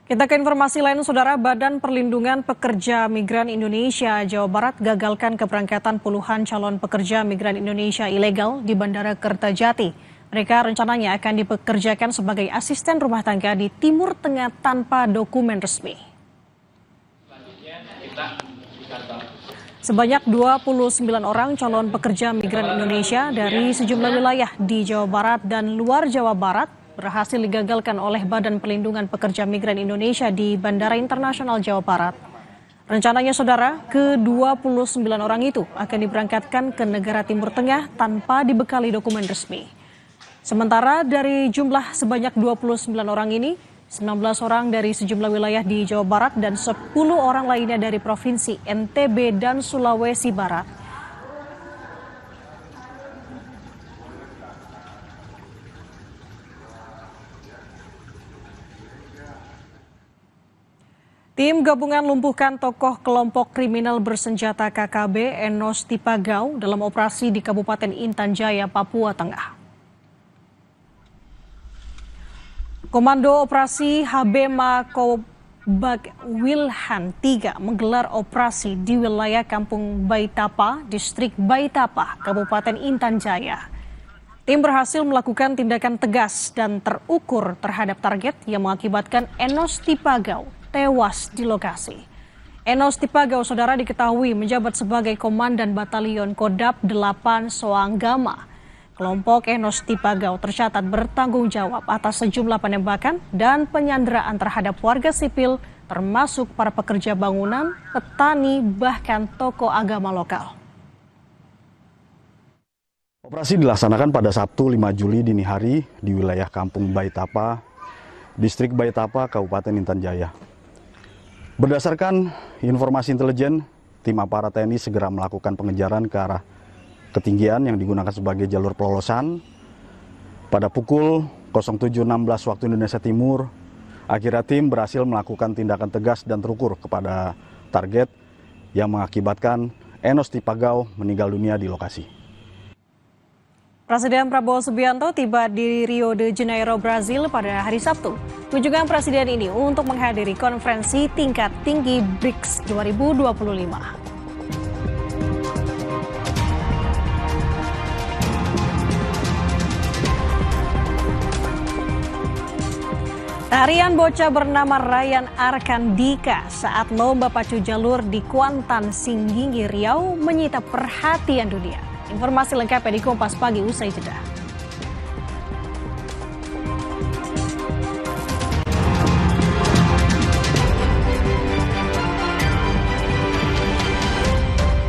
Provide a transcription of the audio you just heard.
Kita ke informasi lain, Saudara. Badan Perlindungan Pekerja Migran Indonesia Jawa Barat gagalkan keberangkatan puluhan calon pekerja migran Indonesia ilegal di Bandara Kertajati. Mereka rencananya akan dipekerjakan sebagai asisten rumah tangga di Timur Tengah tanpa dokumen resmi. Sebanyak 29 orang calon pekerja migran Indonesia dari sejumlah wilayah di Jawa Barat dan luar Jawa Barat berhasil digagalkan oleh Badan Perlindungan Pekerja Migran Indonesia di Bandara Internasional Jawa Barat. Rencananya, Saudara, ke-29 orang itu akan diberangkatkan ke negara Timur Tengah tanpa dibekali dokumen resmi. Sementara dari jumlah sebanyak 29 orang ini, 19 orang dari sejumlah wilayah di Jawa Barat dan 10 orang lainnya dari Provinsi NTB dan Sulawesi Barat. Tim gabungan lumpuhkan tokoh kelompok kriminal bersenjata KKB Enos Tipagau dalam operasi di Kabupaten Intan Jaya, Papua Tengah. Komando Operasi HB Makobag Wilhan 3 menggelar operasi di wilayah Kampung Baitapa, Distrik Baitapa, Kabupaten Intan Jaya. Tim berhasil melakukan tindakan tegas dan terukur terhadap target yang mengakibatkan Enos Tipagau tewas di lokasi. Enos Tipagau, Saudara, diketahui menjabat sebagai Komandan Batalion Kodap 8 Soanggama. Kelompok Enos Tipagau tercatat bertanggung jawab atas sejumlah penembakan dan penyanderaan terhadap warga sipil, termasuk para pekerja bangunan, petani, bahkan tokoh agama lokal. Operasi dilaksanakan pada Sabtu 5 Juli dini hari di wilayah Kampung Baitapa, Distrik Baitapa, Kabupaten Intan Jaya. Berdasarkan informasi intelijen, tim aparat TNI segera melakukan pengejaran ke arah ketinggian yang digunakan sebagai jalur pelolosan. Pada pukul 07.16 waktu Indonesia Timur, akhirnya tim berhasil melakukan tindakan tegas dan terukur kepada target yang mengakibatkan Enos Tipagau meninggal dunia di lokasi. Presiden Prabowo Subianto tiba di Rio de Janeiro, Brazil pada hari Sabtu. Kunjungan Presiden ini untuk menghadiri konferensi tingkat tinggi BRICS 2025. Tarian bocah bernama Ryan Arkandika saat lomba pacu jalur di Kuantan, Singgingi, Riau menyita perhatian dunia. Informasi lengkapnya di Kompas Pagi usai jeda.